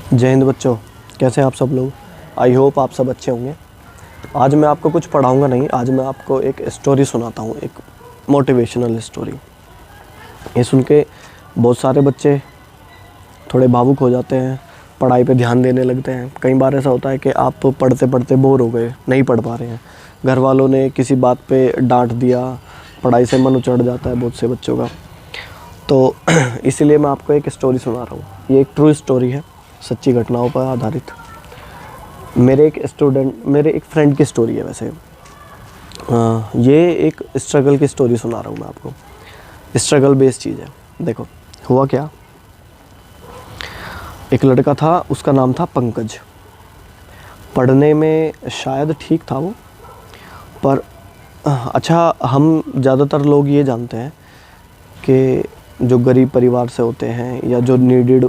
जय हिंद बच्चों, कैसे हैं आप सब लोग। आई होप आप सब अच्छे होंगे। आज मैं आपको कुछ पढ़ाऊंगा नहीं, आज मैं आपको एक स्टोरी सुनाता हूँ, एक मोटिवेशनल स्टोरी। ये सुन के बहुत सारे बच्चे थोड़े भावुक हो जाते हैं, पढ़ाई पे ध्यान देने लगते हैं। कई बार ऐसा होता है कि आप पढ़ते पढ़ते बोर हो गए, नहीं पढ़ पा रहे हैं, घर वालों ने किसी बात पे डांट दिया, पढ़ाई से मन उचट जाता है बहुत से बच्चों का। तो इसीलिए मैं आपको एक स्टोरी सुना रहा हूँ। ये एक ट्रू स्टोरी है, सच्ची घटनाओं पर आधारित। मेरे एक फ्रेंड की स्टोरी है। वैसे ये एक स्ट्रगल की स्टोरी सुना रहा हूँ मैं आपको। स्ट्रगल बेस्ड चीज़ है। देखो हुआ क्या, एक लड़का था, उसका नाम था पंकज। पढ़ने में शायद ठीक था वो, पर अच्छा, हम ज़्यादातर लोग ये जानते हैं कि जो गरीब परिवार से होते हैं या जो नीडेड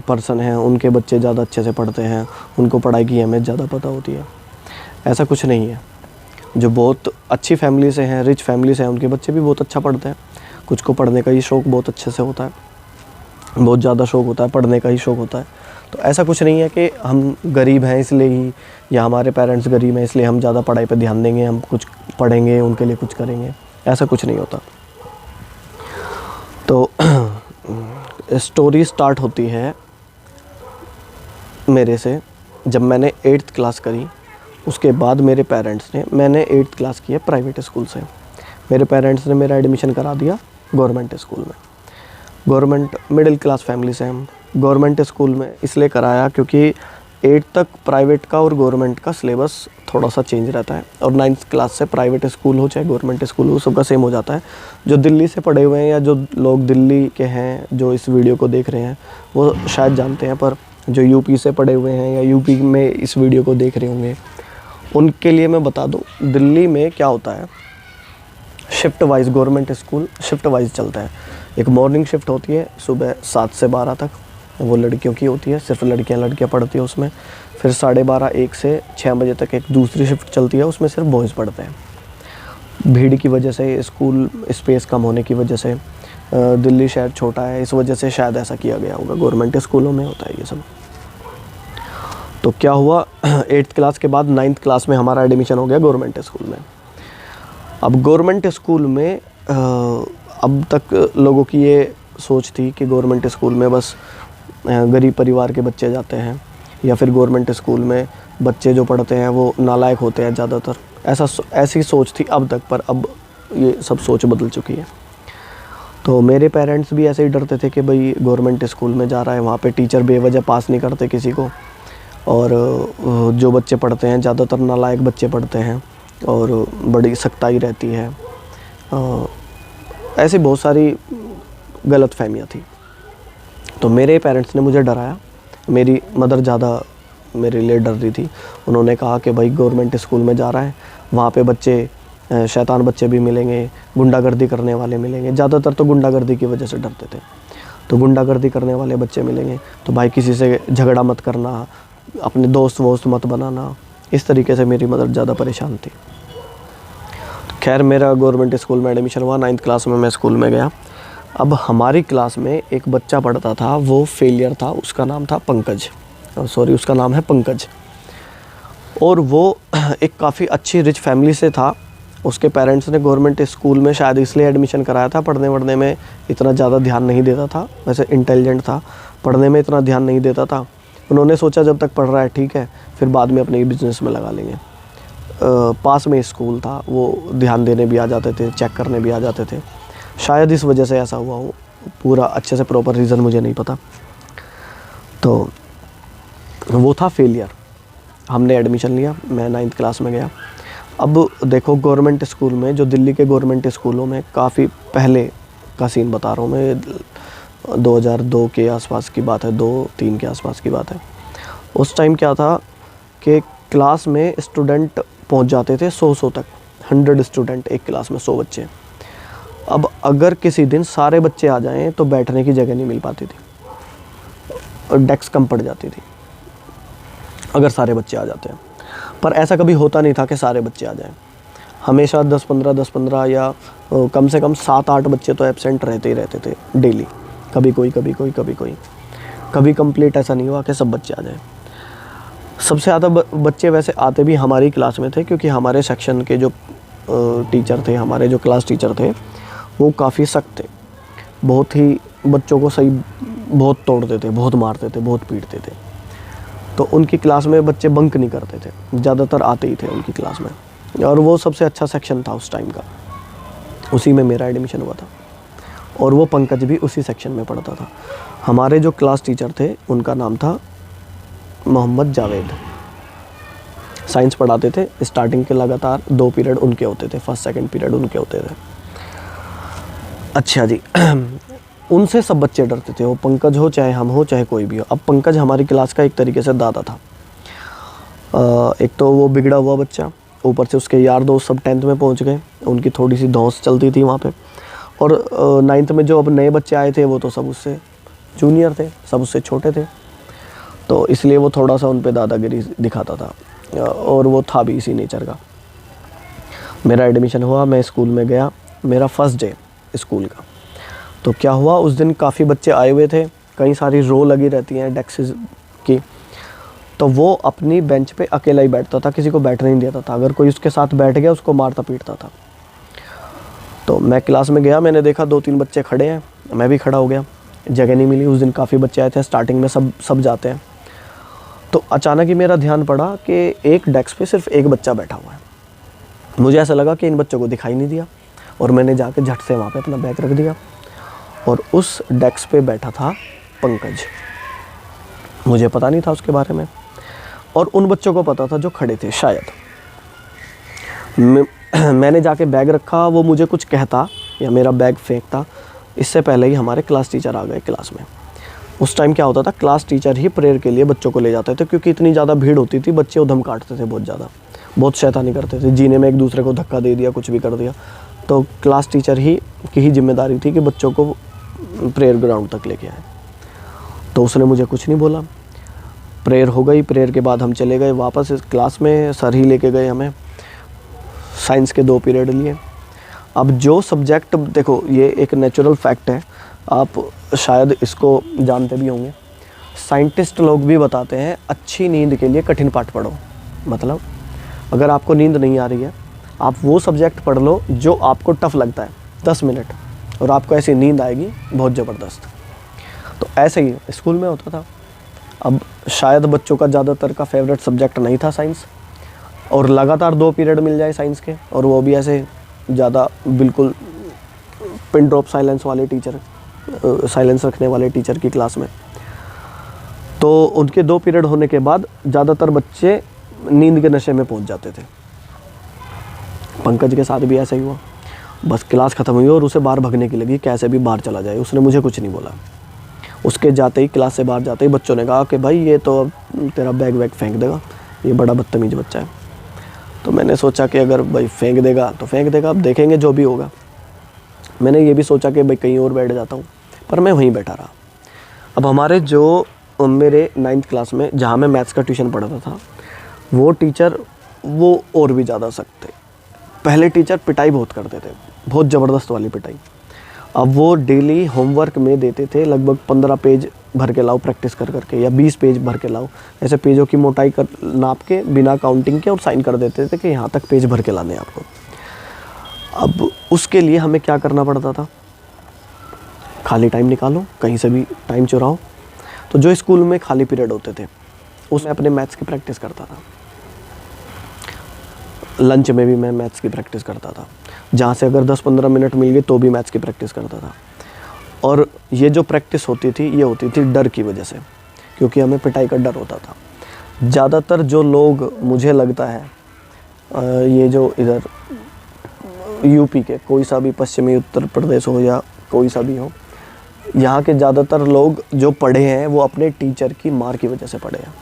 पर्सन हैं, उनके बच्चे ज़्यादा अच्छे से पढ़ते हैं, उनको पढ़ाई की अहमियत ज़्यादा पता होती है। ऐसा कुछ नहीं है। जो बहुत अच्छी फैमिली से हैं, रिच फैमिली से हैं, उनके बच्चे भी बहुत अच्छा पढ़ते हैं। कुछ को पढ़ने का ही शौक़ बहुत अच्छे से होता है, बहुत ज़्यादा शौक़ होता है, पढ़ने का ही शौक़ होता है। तो ऐसा कुछ नहीं है कि हम गरीब हैं इसलिए ही, या हमारे पेरेंट्स गरीब हैं इसलिए हम ज़्यादा पढ़ाई पर ध्यान देंगे, हम कुछ पढ़ेंगे, उनके लिए कुछ करेंगे। ऐसा कुछ नहीं होता। तो स्टोरी स्टार्ट होती है मेरे से जब मैंने 8th क्लास करी। उसके बाद मेरे पेरेंट्स ने, मैंने 8th क्लास की है प्राइवेट स्कूल से, मेरे पेरेंट्स ने मेरा एडमिशन करा दिया गवर्नमेंट स्कूल में। गवर्नमेंट, मिडिल क्लास फैमिली से हम। गवर्नमेंट स्कूल में इसलिए कराया क्योंकि 8th तक प्राइवेट का और गवर्नमेंट का सिलेबस थोड़ा सा चेंज रहता है, और 9th क्लास से प्राइवेट स्कूल हो चाहे गवर्नमेंट स्कूल हो, सबका सेम हो जाता है। जो दिल्ली से पढ़े हुए हैं या जो लोग दिल्ली के हैं जो इस वीडियो को देख रहे हैं, वो शायद जानते हैं, पर जो यूपी से पढ़े हुए हैं या यूपी में इस वीडियो को देख रहे होंगे, उनके लिए मैं बता दूं, दिल्ली में क्या होता है, shift wise government school shift wise चलता है। एक मॉर्निंग शिफ्ट होती है सुबह 7 से 12 तक, वो लड़कियों की होती है, सिर्फ लड़कियां पढ़ती है उसमें। फिर 12:30 1 से 6 बजे तक एक दूसरी शिफ्ट चलती है, उसमें सिर्फ बॉयज़ पढ़ते हैं। भीड़ की वजह से, स्कूल स्पेस कम होने की वजह से, दिल्ली शहर छोटा है, इस वजह से शायद ऐसा किया गया होगा। गवर्नमेंट स्कूलों में होता है ये सब। तो क्या हुआ, 8th क्लास के बाद 9th क्लास में हमारा एडमिशन हो गया गवर्नमेंट स्कूल में। अब गवर्नमेंट स्कूल में अब तक लोगों की ये सोच थी कि गवर्नमेंट स्कूल में बस गरीब परिवार के बच्चे जाते हैं, या फिर गवर्नमेंट स्कूल में बच्चे जो पढ़ते हैं वो नालायक होते हैं ज़्यादातर। ऐसी सोच थी अब तक, पर अब ये सब सोच बदल चुकी है। तो मेरे पेरेंट्स भी ऐसे ही डरते थे कि भाई गवर्नमेंट स्कूल में जा रहा है, वहाँ पे टीचर बेवजह पास नहीं करते किसी को, और जो बच्चे पढ़ते हैं ज़्यादातर नालायक बच्चे पढ़ते हैं, और बड़ी सख्ताई रहती है। ऐसी बहुत सारी गलत फहमियाँ थी। तो मेरे पेरेंट्स ने मुझे डराया। मेरी मदर ज़्यादा मेरे लिए डर रही थी। उन्होंने कहा कि भाई गवर्नमेंट स्कूल में जा रहा है, वहाँ पे बच्चे शैतान बच्चे भी मिलेंगे, गुंडागर्दी करने वाले मिलेंगे। ज़्यादातर तो गुंडागर्दी की वजह से डरते थे। तो गुंडागर्दी करने वाले बच्चे मिलेंगे, तो भाई किसी से झगड़ा मत करना, अपने दोस्त वोस्त मत बनाना। इस तरीके से मेरी मदर ज़्यादा परेशान थी। खैर, मेरा गवर्नमेंट स्कूल में एडमिशन हुआ। 9th क्लास में मैं स्कूल में गया। अब हमारी क्लास में एक बच्चा पढ़ता था, वो फेलियर था, उसका नाम था पंकज, उसका नाम है पंकज। और वो एक काफ़ी अच्छी रिच फैमिली से था। उसके पेरेंट्स ने गवर्नमेंट स्कूल में शायद इसलिए एडमिशन कराया था, पढ़ने वढ़ने में इतना ज़्यादा ध्यान नहीं देता था। वैसे इंटेलिजेंट था, पढ़ने में इतना ध्यान नहीं देता था। उन्होंने सोचा जब तक पढ़ रहा है ठीक है, फिर बाद में अपने बिजनेस में लगा लेंगे। पास में स्कूल था, वो ध्यान देने भी आ जाते थे, चेक करने भी आ जाते थे। शायद इस वजह से ऐसा हुआ हो, पूरा अच्छे से प्रॉपर रीज़न मुझे नहीं पता। तो वो था फेलियर। हमने एडमिशन लिया, मैं 9th क्लास में गया। अब देखो, गवर्नमेंट स्कूल में, जो दिल्ली के गवर्नमेंट स्कूलों में काफ़ी पहले का सीन बता रहा हूँ मैं, 2002 के आसपास की बात है, 2-3 के आसपास की बात है। उस टाइम क्या था कि क्लास में स्टूडेंट पहुँच जाते थे 100 तक, 100 स्टूडेंट एक क्लास में, 100 बच्चे। अब अगर किसी दिन सारे बच्चे आ जाएं तो बैठने की जगह नहीं मिल पाती थी, और डेस्क कम पड़ जाती थी अगर सारे बच्चे आ जाते हैं। पर ऐसा कभी होता नहीं था कि सारे बच्चे आ जाएं। हमेशा 10-15 या कम से कम 7-8 बच्चे तो एब्सेंट रहते ही रहते थे डेली, कभी कोई कभी कोई कभी कोई। कभी कंप्लीट ऐसा नहीं हुआ कि सब बच्चे आ जाए। सबसे ज़्यादा बच्चे वैसे आते भी हमारी क्लास में थे, क्योंकि हमारे सेक्शन के जो टीचर थे, हमारे जो क्लास टीचर थे, वो काफ़ी सख्त थे। बहुत ही बच्चों को सही बहुत तोड़ते थे, बहुत मारते थे, बहुत पीटते थे। तो उनकी क्लास में बच्चे बंक नहीं करते थे, ज़्यादातर आते ही थे उनकी क्लास में। और वो सबसे अच्छा सेक्शन था उस टाइम का, उसी में मेरा एडमिशन हुआ था। और वो पंकज भी उसी सेक्शन में पढ़ता था। हमारे जो क्लास टीचर थे उनका नाम था मोहम्मद जावेद। साइंस पढ़ाते थे। स्टार्टिंग के लगातार 2 पीरियड उनके होते थे, फर्स्ट सेकंड पीरियड उनके होते थे। अच्छा जी, उनसे सब बच्चे डरते थे, वो पंकज हो चाहे हम हो चाहे कोई भी हो। अब पंकज हमारी क्लास का एक तरीके से दादा था। एक तो वो बिगड़ा हुआ बच्चा, ऊपर से उसके यार दोस्त सब 10th में पहुंच गए, उनकी थोड़ी सी धौंस चलती थी वहाँ पे। और 9th में जो अब नए बच्चे आए थे वो तो सब उससे जूनियर थे, सब उससे छोटे थे, तो इसलिए वो थोड़ा सा उन पे दादागिरी दिखाता था, और वो था भी इसी नेचर का। मेरा एडमिशन हुआ, मैं स्कूल में गया, मेरा फर्स्ट डे स्कूल का। तो क्या हुआ, उस दिन काफ़ी बच्चे आए हुए थे, कई सारी रो लगी रहती हैं डेस्क की, तो वो अपनी बेंच पे अकेला ही बैठता था, किसी को बैठने नहीं देता था। अगर कोई उसके साथ बैठ गया उसको मारता पीटता था। तो मैं क्लास में गया, मैंने देखा 2-3 बच्चे खड़े हैं, मैं भी खड़ा हो गया। जगह नहीं मिली, उस दिन काफ़ी बच्चे आए थे, स्टार्टिंग में सब जाते हैं। तो अचानक ही मेरा ध्यान पड़ा कि एक डेस्क पे सिर्फ एक बच्चा बैठा हुआ है। मुझे ऐसा लगा कि इन बच्चों को दिखाई नहीं दिया, और मैंने जाके झट से वहाँ पे अपना बैग रख दिया, और उस डेस्क पे बैठा था पंकज। मुझे पता नहीं था उसके बारे में, और उन बच्चों को पता था जो खड़े थे शायद। मैंने जाके बैग रखा, वो मुझे कुछ कहता या मेरा बैग फेंकता, इससे पहले ही हमारे क्लास टीचर आ गए क्लास में। उस टाइम क्या होता था, क्लास टीचर ही प्रेयर के लिए बच्चों को ले जाते थे, क्योंकि इतनी ज़्यादा भीड़ होती थी, बच्चे उधम काटते थे बहुत ज़्यादा, बहुत शैतानी करते थे, जीने में एक दूसरे को धक्का दे दिया, कुछ भी कर दिया। तो क्लास टीचर ही की ही जिम्मेदारी थी कि बच्चों को प्रेयर ग्राउंड तक लेके आए। तो उसने मुझे कुछ नहीं बोला। प्रेयर हो गई, प्रेयर के बाद हम चले गए वापस क्लास में, सर ही लेके गए हमें। साइंस के 2 पीरियड लिए। अब जो सब्जेक्ट, देखो ये एक नेचुरल फैक्ट है, आप शायद इसको जानते भी होंगे, साइंटिस्ट लोग भी बताते हैं अच्छी नींद के लिए कठिन पाठ पढ़ो। मतलब अगर आपको नींद नहीं आ रही है, आप वो सब्जेक्ट पढ़ लो जो आपको टफ़ लगता है, 10 मिनट, और आपको ऐसी नींद आएगी बहुत ज़बरदस्त। तो ऐसे ही स्कूल में होता था। अब शायद बच्चों का ज़्यादातर का फेवरेट सब्जेक्ट नहीं था साइंस, और लगातार 2 पीरियड मिल जाए साइंस के, और वो भी ऐसे ज़्यादा बिल्कुल पिन ड्रॉप साइलेंस वाले टीचर, साइलेंस रखने वाले टीचर की क्लास में। तो उनके 2 पीरियड होने के बाद ज़्यादातर बच्चे नींद के नशे में पहुंच जाते थे। पंकज के साथ भी ऐसा ही हुआ। बस क्लास ख़त्म हुई और उसे बाहर भगने की लगी, कैसे भी बाहर चला जाए। उसने मुझे कुछ नहीं बोला। उसके जाते ही, क्लास से बाहर जाते ही बच्चों ने कहा कि भाई ये तो अब तेरा बैग वैग फेंक देगा, ये बड़ा बदतमीज़ बच्चा है। तो मैंने सोचा कि अगर भाई फेंक देगा तो फेंक देगा, अब देखेंगे जो भी होगा। मैंने ये भी सोचा कि भाई कहीं और बैठ जाता हूँ, पर मैं वहीं बैठा रहा। अब हमारे जो मेरे 9th क्लास में जहाँ मैं मैथ्स का ट्यूशन पढ़ाता था, वो टीचर वो और भी ज़्यादा सख्त थे। पहले टीचर पिटाई बहुत करते थे, बहुत ज़बरदस्त वाली पिटाई। अब वो डेली होमवर्क में देते थे लगभग 15 पेज भर के लाओ प्रैक्टिस कर करके, या 20 पेज भर के लाओ, ऐसे पेजों की मोटाई कर नाप के बिना काउंटिंग के, और साइन कर देते थे कि यहाँ तक पेज भर के लाने आपको। अब उसके लिए हमें क्या करना पड़ता था, खाली टाइम निकालो, कहीं से भी टाइम चुराओ। तो जो स्कूल में खाली पीरियड होते थे उसमें अपने मैथ्स की प्रैक्टिस करता था। लंच में भी मैं मैथ्स की प्रैक्टिस करता था, जहाँ से अगर 10-15 मिनट मिल गए तो भी मैथ्स की प्रैक्टिस करता था। और ये जो प्रैक्टिस होती थी, ये होती थी डर की वजह से, क्योंकि हमें पिटाई का डर होता था। ज़्यादातर जो लोग, मुझे लगता है ये जो इधर यूपी के कोई सा भी, पश्चिमी उत्तर प्रदेश हो या कोई सा भी हो, यहाँ के ज़्यादातर लोग जो पढ़े हैं वो अपने टीचर की मार की वजह से पढ़े हैं।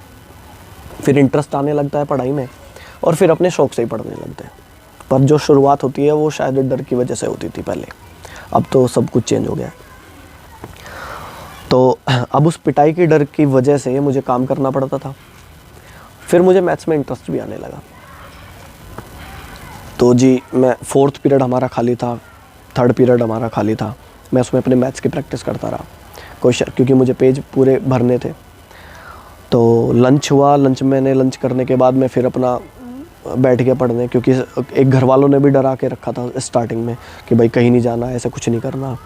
फिर इंटरेस्ट आने लगता है पढ़ाई में, और फिर अपने शौक़ से ही पढ़ने लगते हैं। पर जो शुरुआत होती है वो शायद डर की वजह से होती थी पहले, अब तो सब कुछ चेंज हो गया है। तो अब उस पिटाई की डर की वजह से मुझे काम करना पड़ता था। फिर मुझे मैथ्स में इंटरेस्ट भी आने लगा। तो जी, मैं 4th पीरियड हमारा खाली था, 3rd पीरियड हमारा खाली था, मैं उसमें अपने मैथ्स की प्रैक्टिस करता रहा। क्वेश्चन, क्योंकि मुझे पेज पूरे भरने थे। तो लंच हुआ, लंच करने के बाद मैं फिर अपना बैठ गया पढ़ने, क्योंकि एक घर वालों ने भी डरा के रखा था स्टार्टिंग में कि भाई कहीं नहीं जाना, ऐसा कुछ नहीं करना,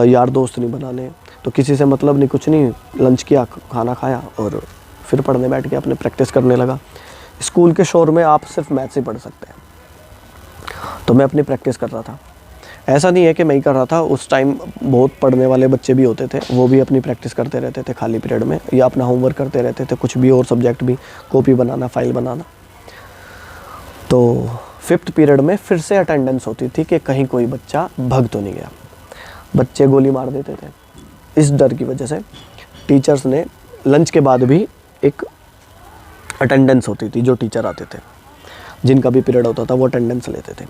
यार दोस्त नहीं बनाने। तो किसी से मतलब नहीं, कुछ नहीं, लंच किया, खाना खाया और फिर पढ़ने बैठ गया, अपने प्रैक्टिस करने लगा। स्कूल के शोर में आप सिर्फ मैथ्स ही पढ़ सकते हैं, तो मैं अपनी प्रैक्टिस कर रहा था। ऐसा नहीं है कि मैं ही कर रहा था, उस टाइम बहुत पढ़ने वाले बच्चे भी होते थे, वो भी अपनी प्रैक्टिस करते रहते थे खाली पीरियड में, या अपना होमवर्क करते रहते थे, कुछ भी और सब्जेक्ट भी, कॉपी बनाना, फाइल बनाना। तो 5th पीरियड में फिर से अटेंडेंस होती थी कि कहीं कोई बच्चा भग तो नहीं गया। बच्चे गोली मार देते थे। इस डर की वजह से टीचर्स ने लंच के बाद भी एक अटेंडेंस होती थी, जो टीचर आते थे, जिनका भी पीरियड होता था वो अटेंडेंस लेते थे।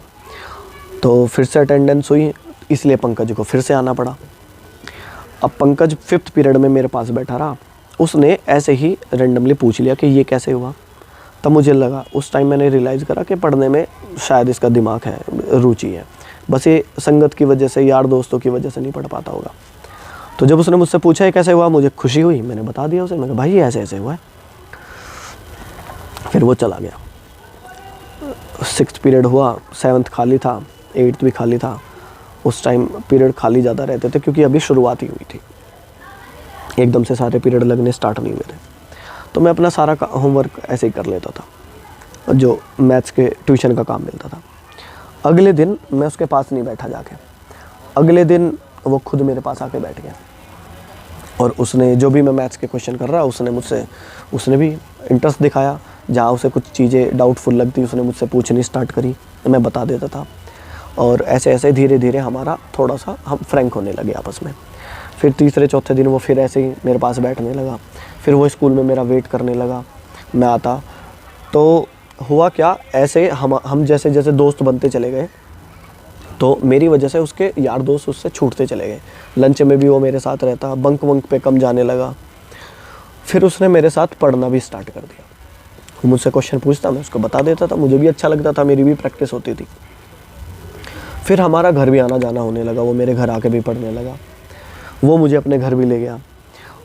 तो फिर से अटेंडेंस हुई, इसलिए पंकज को फिर से आना पड़ा। अब पंकज 5th पीरियड में मेरे पास बैठा रहा। उसने ऐसे ही रैंडमली पूछ लिया कि ये कैसे हुआ। तब मुझे लगा, उस टाइम मैंने रियलाइज़ करा कि पढ़ने में शायद इसका दिमाग है, रुचि है, बस ये संगत की वजह से, यार दोस्तों की वजह से नहीं पढ़ पाता होगा। तो जब उसने मुझसे पूछा ये कैसे हुआ, मुझे खुशी हुई, मैंने बता दिया उसे। मैंने कहा भाई ये ऐसे ऐसे हुआ है। फिर वो चला गया। 6th पीरियड हुआ, 7th खाली था, 8th भी खाली था। उस टाइम पीरियड खाली ज़्यादा रहते थे, क्योंकि अभी शुरुआत ही हुई थी, एकदम से सारे पीरियड लगने स्टार्ट नहीं हुए थे। तो मैं अपना सारा होमवर्क ऐसे ही कर लेता था, जो मैथ्स के ट्यूशन का काम मिलता था। अगले दिन मैं उसके पास नहीं बैठा जाके, अगले दिन वो खुद मेरे पास आके बैठ गया, और उसने जो भी मैं मैथ्स के क्वेश्चन कर रहा, उसने भी इंटरेस्ट दिखाया। जहाँ उसे कुछ चीज़ें डाउटफुल लगती, उसने मुझसे पूछनी स्टार्ट करी, मैं बता देता था। और ऐसे ऐसे धीरे धीरे हमारा थोड़ा सा हम फ्रैंक होने लगे आपस में। फिर तीसरे चौथे दिन वो फिर ऐसे ही मेरे पास बैठने लगा। फिर वो स्कूल में मेरा वेट करने लगा, मैं आता। तो हुआ क्या, ऐसे हम जैसे जैसे दोस्त बनते चले गए, तो मेरी वजह से उसके यार दोस्त उससे छूटते चले गए। लंच में भी वो मेरे साथ रहता, बंक वंक पे कम जाने लगा। फिर उसने मेरे साथ पढ़ना भी स्टार्ट कर दिया। वो मुझसे क्वेश्चन पूछता, मैं उसको बता देता था, मुझे भी अच्छा लगता था, मेरी भी प्रैक्टिस होती थी। फिर हमारा घर भी आना जाना होने लगा, वो मेरे घर आके भी पढ़ने लगा। वो मुझे अपने घर भी ले गया।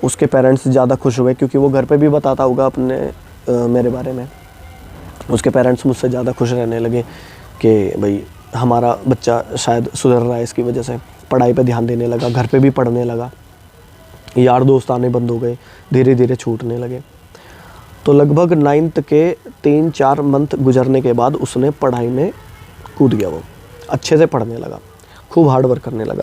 उसके पेरेंट्स ज़्यादा खुश हुए, क्योंकि वो घर पे भी बताता होगा अपने मेरे बारे में। उसके पेरेंट्स मुझसे ज़्यादा खुश रहने लगे कि भाई हमारा बच्चा शायद सुधर रहा है, इसकी वजह से पढ़ाई पे ध्यान देने लगा, घर पे भी पढ़ने लगा। यार दोस्त आने बंद हो गए, धीरे धीरे छूटने लगे। तो लगभग 9th के 3-4 मंथ गुजरने के बाद उसने पढ़ाई में कूद गया। वो अच्छे से पढ़ने लगा, खूब हार्ड वर्क करने लगा।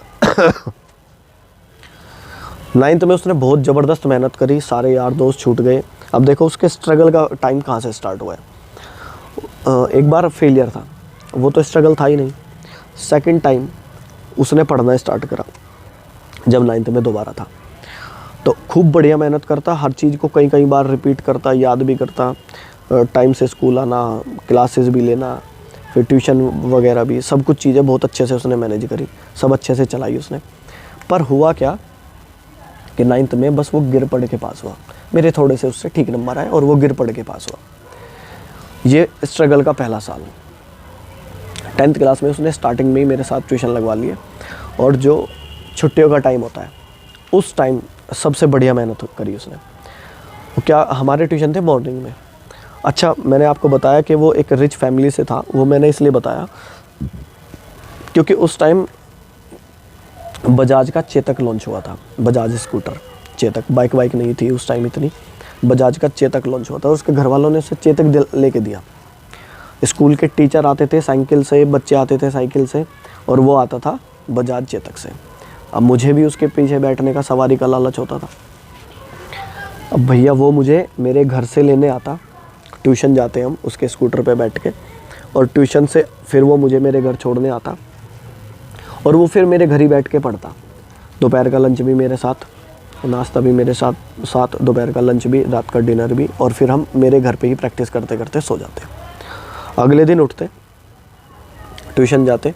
9th में उसने बहुत ज़बरदस्त मेहनत करी, सारे यार दोस्त छूट गए। अब देखो उसके स्ट्रगल का टाइम कहाँ से स्टार्ट हुआ है। एक बार फेलियर था, वो तो स्ट्रगल था ही नहीं। सेकंड टाइम उसने पढ़ना स्टार्ट करा जब 9th में दोबारा था, तो खूब बढ़िया मेहनत करता, हर चीज़ को कई बार रिपीट करता, याद भी करता, टाइम से स्कूल आना, क्लासेस भी लेना, फिर ट्यूशन वगैरह भी, सब कुछ चीज़ें बहुत अच्छे से उसने मैनेज करी, सब अच्छे से चलाई उसने। पर हुआ क्या कि 9th में बस वो गिर पड़ के पास हुआ। मेरे थोड़े से उससे ठीक नंबर आए और वो गिर पड़ के पास हुआ। ये स्ट्रगल का पहला साल। 10th क्लास में उसने स्टार्टिंग में ही मेरे साथ ट्यूशन लगवा लिए, और जो छुट्टियों का टाइम होता है उस टाइम सबसे बढ़िया मेहनत करी उसने। वो क्या, हमारे ट्यूशन थे मॉर्निंग में। अच्छा, मैंने आपको बताया कि वो एक रिच फैमिली से था, वो मैंने इसलिए बताया क्योंकि उस टाइम बजाज का चेतक लॉन्च हुआ था। बजाज स्कूटर, चेतक बाइक नहीं थी उस टाइम इतनी, बजाज का चेतक लॉन्च हुआ था। उसके घर वालों ने उसे चेतक लेके दिया। स्कूल के टीचर आते थे साइकिल से, बच्चे आते थे साइकिल से, और वो आता था बजाज चेतक से। अब मुझे भी उसके पीछे बैठने का, सवारी का लालच होता था। अब भैया वो मुझे मेरे घर से लेने आता, ट्यूशन जाते हम उसके स्कूटर पे बैठ के, और ट्यूशन से फिर वो मुझे मेरे घर छोड़ने आता, और वो फिर मेरे घर ही बैठ के पढ़ता। दोपहर का लंच भी मेरे साथ, नाश्ता भी मेरे साथ, दोपहर का लंच भी, रात का डिनर भी, और फिर हम मेरे घर पे ही प्रैक्टिस करते करते सो जाते। अगले दिन उठते, ट्यूशन जाते,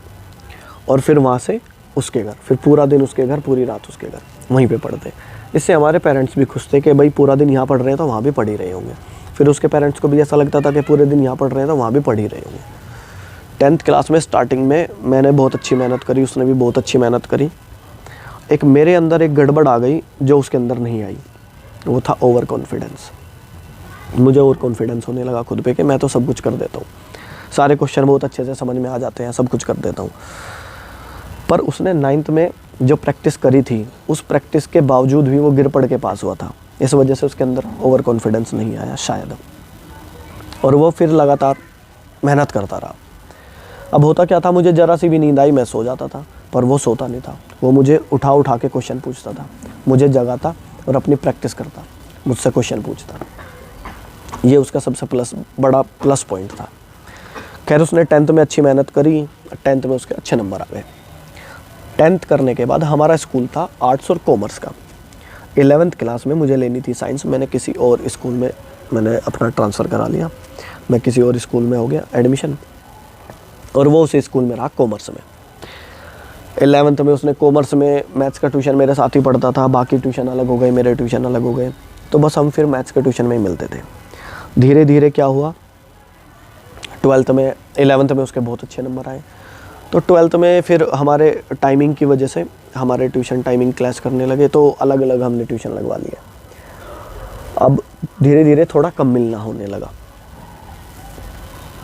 और फिर वहाँ से उसके घर, फिर पूरा दिन उसके घर, पूरी रात उसके घर, वहीं पे पढ़ते। इससे हमारे पेरेंट्स भी खुश थे कि भाई पूरा दिन यहाँ पढ़ रहे हैं तो वहाँ भी पढ़ ही रहे होंगे। फिर उसके पेरेंट्स को भी ऐसा लगता था कि पूरे दिन यहाँ पढ़ रहे हैं तो वहाँ भी पढ़ ही रहे होंगे। 10th क्लास में स्टार्टिंग में मैंने बहुत अच्छी मेहनत करी, उसने भी बहुत अच्छी मेहनत करी। एक मेरे अंदर एक गड़बड़ आ गई जो उसके अंदर नहीं आई, वो था ओवर कॉन्फिडेंस। मुझे ओवर कॉन्फिडेंस होने लगा खुद पे कि मैं तो सब कुछ कर देता हूँ, सारे क्वेश्चन बहुत अच्छे से समझ में आ जाते हैं, सब कुछ कर देता हूँ। पर उसने 9th में जो प्रैक्टिस करी थी, उस प्रैक्टिस के बावजूद भी वो गिर पड़ के पास हुआ था। इस वजह से उसके अंदर ओवर कॉन्फिडेंस नहीं आया शायद, और वो फिर लगातार मेहनत करता रहा। अब होता क्या था, मुझे ज़रा सी भी नींद आई मैं सो जाता था, पर वो सोता नहीं था। वो मुझे उठा उठा के क्वेश्चन पूछता था, मुझे जगाता और अपनी प्रैक्टिस करता, मुझसे क्वेश्चन पूछता। ये उसका सबसे बड़ा प्लस पॉइंट था। खैर उसने 10th में अच्छी मेहनत करी, 10th में उसके अच्छे नंबर आ गए। 10th करने के बाद हमारा स्कूल था आर्ट्स और कॉमर्स का। 11th क्लास में मुझे लेनी थी साइंस, मैंने किसी और स्कूल में मैंने अपना ट्रांसफ़र करा लिया, मैं किसी और स्कूल में हो गया एडमिशन, और वो उसी स्कूल में रहा कॉमर्स में। 11th में उसने कॉमर्स में मैथ्स का ट्यूशन मेरे साथ ही पढ़ता था, बाकी ट्यूशन अलग हो गए, मेरे ट्यूशन अलग हो गए, तो बस हम फिर मैथ्स के ट्यूशन में ही मिलते थे। धीरे धीरे क्या हुआ, 11th में उसके बहुत अच्छे नंबर आए, तो 12th में फिर हमारे टाइमिंग की वजह से हमारे ट्यूशन टाइमिंग क्लास करने लगे, तो अलग अलग हमने ट्यूशन लगवा लिया। अब धीरे धीरे थोड़ा कम मिलना होने लगा।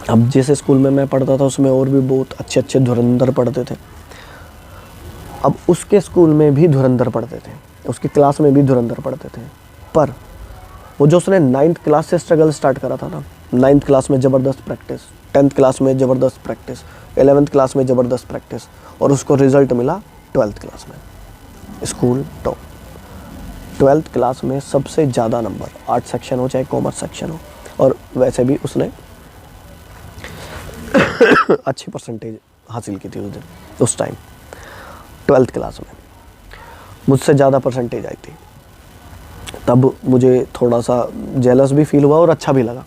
अब जिस स्कूल में मैं पढ़ता था उसमें और भी बहुत अच्छे अच्छे धुरंधर पढ़ते थे। अब उसके स्कूल में भी धुरंधर पढ़ते थे, उसकी क्लास में भी धुरंधर पढ़ते थे, पर वो जो उसने 9th क्लास से स्ट्रगल स्टार्ट करा था ना, 9th क्लास में ज़बरदस्त प्रैक्टिस, 10th क्लास में ज़बरदस्त प्रैक्टिस, 11th क्लास में ज़बरदस्त प्रैक्टिस, और उसको रिज़ल्ट मिला 12th क्लास में स्कूल टॉप। 12th क्लास में सबसे ज़्यादा नंबर, आर्ट सेक्शन हो चाहे कॉमर्स सेक्शन हो, और वैसे भी उसने अच्छी परसेंटेज हासिल की थी उस टाइम 12th क्लास में, मुझसे ज़्यादा परसेंटेज आई थी। तब मुझे थोड़ा सा जेलस भी फील हुआ और अच्छा भी लगा।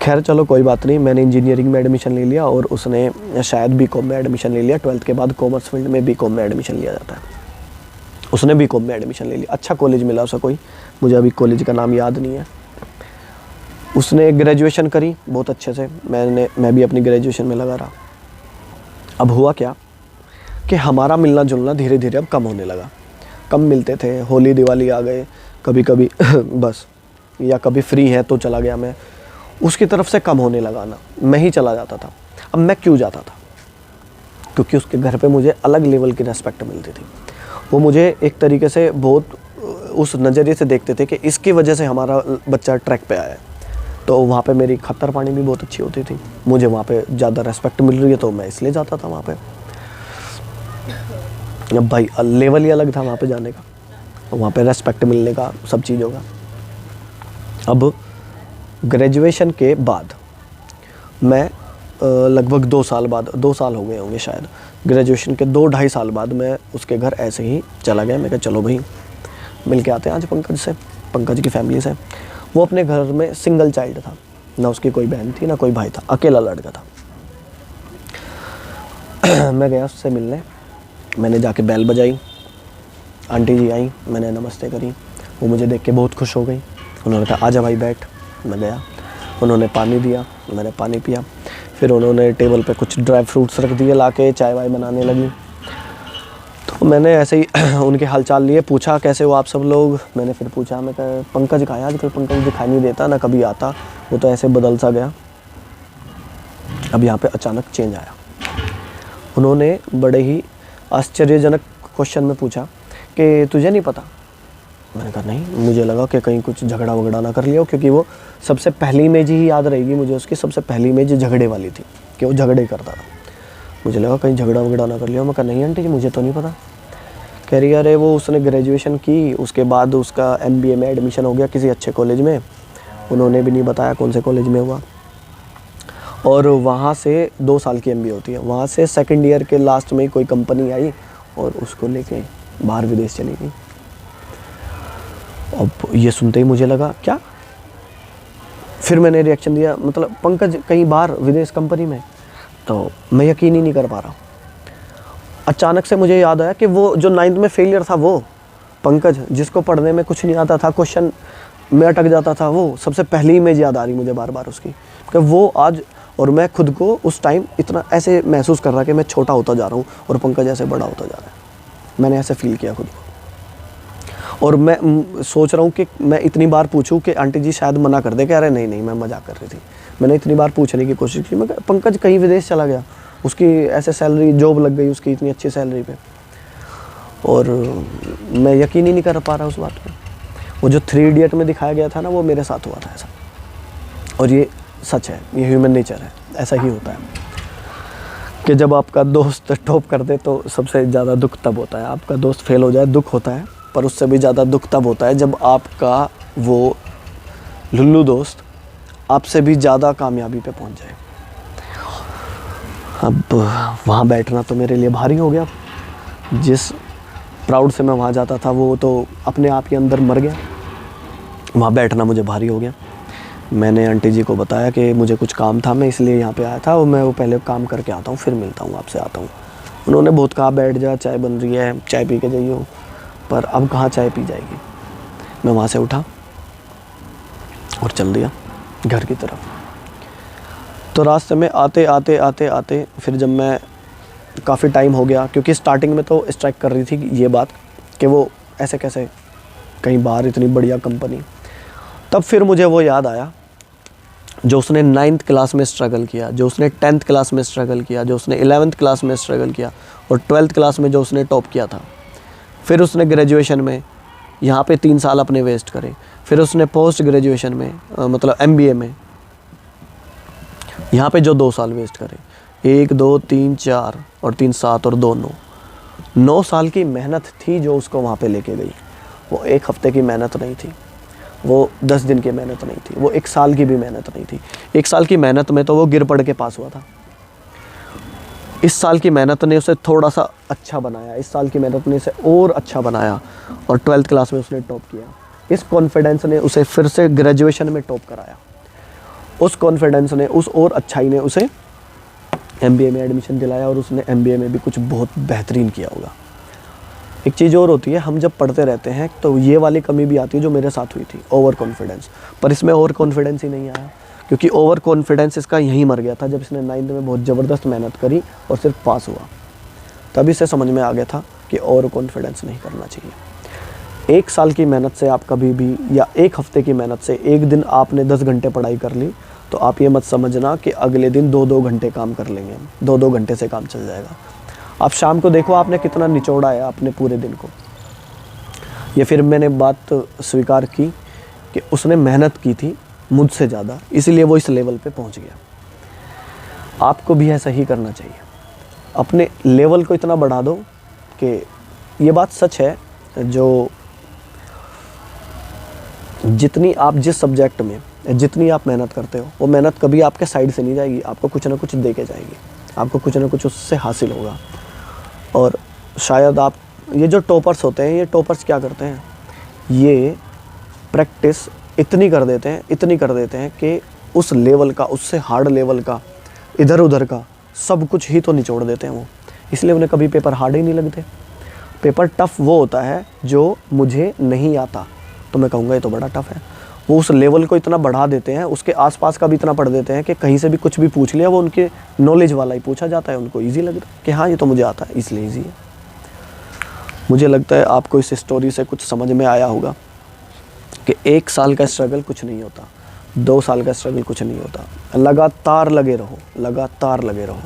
खैर चलो कोई बात नहीं, मैंने इंजीनियरिंग में एडमिशन ले लिया और उसने शायद बीकॉम में एडमिशन ले लिया। 12th के बाद कॉमर्स फील्ड में बीकॉम में एडमिशन लिया जाता है, उसने बीकॉम में एडमिशन ले लिया। अच्छा कॉलेज मिला उसे, कोई मुझे अभी कॉलेज का नाम याद नहीं है। उसने ग्रेजुएशन करी बहुत अच्छे से, मैं भी अपनी ग्रेजुएशन में लगा रहा। अब हुआ क्या कि हमारा मिलना जुलना धीरे धीरे अब कम होने लगा, कम मिलते थे। होली दिवाली आ गए कभी कभी बस, या कभी फ्री है तो चला गया मैं, उसकी तरफ से कम होने लगा ना, मैं ही चला जाता था। अब मैं क्यों जाता था, क्योंकि उसके घर पे मुझे अलग लेवल की रेस्पेक्ट मिलती थी। वो मुझे एक तरीके से बहुत उस नज़रिए से देखते थे कि इसकी वजह से हमारा बच्चा ट्रैक पे आया है। तो वहाँ पे मेरी खत्तर पानी भी बहुत अच्छी होती थी, मुझे वहाँ पे ज़्यादा रेस्पेक्ट मिल रही है तो मैं इसलिए जाता था वहाँ पे। अब भाई लेवल ही अलग था वहाँ पे जाने का, वहाँ पे रेस्पेक्ट मिलने का, सब चीज़ों का। अब ग्रेजुएशन के बाद मैं लगभग 2 साल बाद, 2 साल हो गए होंगे शायद, ग्रेजुएशन के 2-2.5 साल बाद मैं उसके घर ऐसे ही चला गया। मैं कहा चलो भाई मिल के आते हैं आज पंकज से, पंकज की फैमिली से। वो अपने घर में सिंगल चाइल्ड था, ना उसकी कोई बहन थी ना कोई भाई था, अकेला लड़का था। मैं गया उससे मिलने, मैंने जाके बेल बजाई, आंटी जी आई, मैंने नमस्ते करी। वो मुझे देख के बहुत खुश हो गई, उन्होंने कहा आजा भाई बैठ। मैं गया, उन्होंने पानी दिया, मैंने पानी पिया। फिर उन्होंने टेबल पे कुछ ड्राई फ्रूट्स रख दिए लाके, चाय वाय बनाने लगी। तो मैंने ऐसे ही उनके हालचाल लिए, पूछा कैसे हो आप सब लोग। मैंने फिर पूछा, मैं कहा पंकज कहाँ है आजकल, पंकज दिखाई नहीं देता ना कभी आता, वो तो ऐसे बदल सा गया। अब यहाँ पे अचानक चेंज आया। उन्होंने बड़े ही आश्चर्यजनक क्वेश्चन में पूछा कि तुझे नहीं पता। मैंने कहा नहीं, मुझे लगा कि कहीं कुछ झगड़ा वगड़ा ना कर लिया हो, क्योंकि वो सबसे पहली इमेज ही याद रहेगी मुझे उसकी, सबसे पहली इमेज झगड़े वाली थी कि वो झगड़े करता था। मुझे लगा कहीं झगड़ा वगड़ा ना कर लिया हो। मैं कहा नहीं आंटी जी मुझे तो नहीं पता। कह रही अरे वो उसने ग्रेजुएशन की, उसके बाद उसका MBA में एडमिशन हो गया किसी अच्छे कॉलेज में, उन्होंने भी नहीं बताया कौन से कॉलेज में हुआ, और वहाँ से 2 साल की MBA होती है, वहाँ से 2nd ईयर के लास्ट में कोई कंपनी आई और उसको लेके बाहर विदेश चली गई। अब ये सुनते ही मुझे लगा क्या, फिर मैंने रिएक्शन दिया, मतलब पंकज कहीं बाहर विदेश कंपनी में, तो मैं यकीन ही नहीं कर पा रहा। अचानक से मुझे याद आया कि वो जो 9th में फेलियर था वो पंकज, जिसको पढ़ने में कुछ नहीं आता था, क्वेश्चन में अटक जाता था, वो सबसे पहली इमेज याद आ रही मुझे बार बार उसकी, कि वो आज, और मैं खुद को उस टाइम इतना ऐसे महसूस कर रहा कि मैं छोटा होता जा रहा हूँ और पंकज ऐसे बड़ा होता जा रहा है। मैंने ऐसे फील किया खुद को। और मैं सोच रहा हूँ कि मैं इतनी बार पूछूं कि आंटी जी शायद मना कर दे कि अरे नहीं मैं मजाक कर रही थी। मैंने इतनी बार पूछने की कोशिश की, मैं पंकज कहीं विदेश चला गया, उसकी ऐसे सैलरी जॉब लग गई उसकी इतनी अच्छी सैलरी पे, और मैं यकीन ही नहीं कर पा रहा उस बात पे। वो जो 3 इडियट में दिखाया गया था ना, वो मेरे साथ हुआ था ऐसा। और ये सच है, ये ह्यूमन नेचर है, ऐसा ही होता है कि जब आपका दोस्त टॉप कर दे तो सबसे ज़्यादा दुख तब होता है। आपका दोस्त फेल हो जाए दुख होता है, पर उससे भी ज़्यादा दुख तब होता है जब आपका वो लुल्लू दोस्त आपसे भी ज़्यादा कामयाबी पे पहुंच जाए। अब वहाँ बैठना तो मेरे लिए भारी हो गया। जिस प्राउड से मैं वहाँ जाता था वो तो अपने आप ही अंदर मर गया। वहाँ बैठना मुझे भारी हो गया। मैंने आंटी जी को बताया कि मुझे कुछ काम था, मैं इसलिए यहाँ पे आया था, और मैं वो पहले काम करके आता हूँ, फिर मिलता हूँ आपसे, आता हूँ। उन्होंने बहुत कहा बैठ जा, चाय बन रही है, चाय पी के जाइए। पर अब कहाँ चाय पी जाएगी। मैं वहाँ से उठा और चल दिया घर की तरफ। तो रास्ते में आते आते फिर जब मैं काफ़ी टाइम हो गया, क्योंकि स्टार्टिंग में तो स्ट्राइक कर रही थी ये बात कि वो ऐसे कैसे कहीं बाहर इतनी बढ़िया कंपनी। तब फिर मुझे वो याद आया जो उसने 9th क्लास में स्ट्रगल किया, जो उसने 10th क्लास में स्ट्रगल किया, जो उसने 11th क्लास में स्ट्रगल किया, और 12th क्लास में जो उसने टॉप किया था। फिर उसने ग्रेजुएशन में यहाँ पे 3 साल अपने वेस्ट करे। फिर उसने पोस्ट ग्रेजुएशन में मतलब MBA में यहाँ पे जो 2 साल वेस्ट करे, 1 2 3 4 और 3 7 और 2 9 साल की मेहनत थी जो उसको वहाँ पे लेके गई। वो 1 हफ्ते की मेहनत नहीं थी, वो 10 दिन की मेहनत नहीं थी, वो 1 साल की भी मेहनत नहीं थी। 1 साल की मेहनत में तो वो गिर पड़ के पास हुआ था। इस साल की मेहनत ने उसे थोड़ा सा अच्छा बनाया, इस साल की मेहनत ने उसे और अच्छा बनाया, और 12th क्लास में उसने टॉप किया। इस कॉन्फिडेंस ने उसे फिर से ग्रेजुएशन में टॉप कराया। उस कॉन्फिडेंस ने, उस और अच्छाई ने उसे MBA में एडमिशन दिलाया, और उसने MBA में भी कुछ बहुत बेहतरीन किया होगा। एक चीज़ और होती है, हम जब पढ़ते रहते हैं तो ये वाली कमी भी आती है जो मेरे साथ हुई थी, ओवर कॉन्फिडेंस। पर इसमें ओवर कॉन्फिडेंस ही नहीं आया, क्योंकि ओवर कॉन्फिडेंस इसका यहीं मर गया था जब इसने 9th में बहुत ज़बरदस्त मेहनत करी और सिर्फ पास हुआ। तभी से समझ में आ गया था कि ओवर कॉन्फिडेंस नहीं करना चाहिए। 1 साल की मेहनत से आप कभी भी, या 1 हफ्ते की मेहनत से, एक दिन आपने 10 घंटे पढ़ाई कर ली तो आप ये मत समझना कि अगले दिन 2-2 घंटे काम कर लेंगे, 2-2 घंटे से काम चल जाएगा। आप शाम को देखो आपने कितना निचोड़ा है अपने पूरे दिन को। ये फिर मैंने बात स्वीकार की कि उसने मेहनत की थी मुझसे ज़्यादा, इसलिए वो इस लेवल पे पहुंच गया। आपको भी ऐसा ही करना चाहिए, अपने लेवल को इतना बढ़ा दो कि ये बात सच है, जो जितनी आप जिस सब्जेक्ट में जितनी आप मेहनत करते हो, वो मेहनत कभी आपके साइड से नहीं जाएगी, आपको कुछ ना कुछ दे के जाएगी, आपको कुछ ना कुछ उससे हासिल होगा। और शायद आप, ये जो टॉपर्स होते हैं, ये टॉपर्स क्या करते हैं, ये प्रैक्टिस इतनी कर देते हैं कि उस लेवल का, उससे हार्ड लेवल का, इधर उधर का सब कुछ ही तो निचोड़ देते हैं वो। इसलिए उन्हें कभी पेपर हार्ड ही नहीं लगते। पेपर टफ़ वो होता है जो मुझे नहीं आता तो मैं कहूँगा ये तो बड़ा टफ़ है। वो उस लेवल को इतना बढ़ा देते हैं, उसके आसपास का भी इतना पढ़ देते हैं कि कहीं से भी कुछ भी पूछ लिया वो उनके नॉलेज वाला ही पूछा जाता है, उनको ईजी लगता है कि हाँ ये तो मुझे आता है इसलिए ईजी है। मुझे लगता है आपको इस स्टोरी से कुछ समझ में आया होगा कि 1 साल का स्ट्रगल कुछ नहीं होता, 2 साल का स्ट्रगल कुछ नहीं होता। लगातार लगे रहो,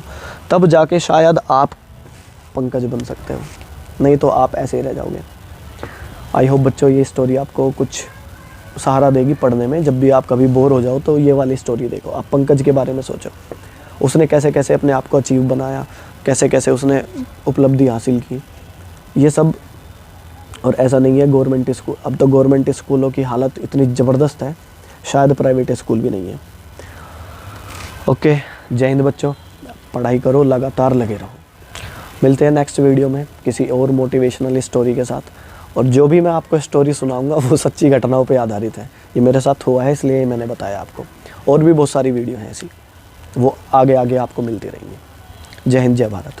तब जाके शायद आप पंकज बन सकते हो, नहीं तो आप ऐसे ही रह जाओगे। आई होप बच्चों ये स्टोरी आपको कुछ सहारा देगी पढ़ने में। जब भी आप कभी बोर हो जाओ तो ये वाली स्टोरी देखो, आप पंकज के बारे में सोचो, उसने कैसे कैसे अपने आप को अचीव बनाया, कैसे कैसे उसने उपलब्धि हासिल की, ये सब। और ऐसा नहीं है गवर्नमेंट स्कूल, अब तो गवर्नमेंट स्कूलों की हालत इतनी ज़बरदस्त है, शायद प्राइवेट स्कूल भी नहीं है। ओके, जय हिंद बच्चों, पढ़ाई करो, लगातार लगे रहो। मिलते हैं नेक्स्ट वीडियो में किसी और मोटिवेशनल स्टोरी के साथ। और जो भी मैं आपको स्टोरी सुनाऊंगा वो सच्ची घटनाओं पे आधारित है, ये मेरे साथ हुआ है इसलिए मैंने बताया आपको। और भी बहुत सारी वीडियो हैं ऐसी, वो आगे आगे आपको मिलती रहेंगी। जय हिंद, जय भारत।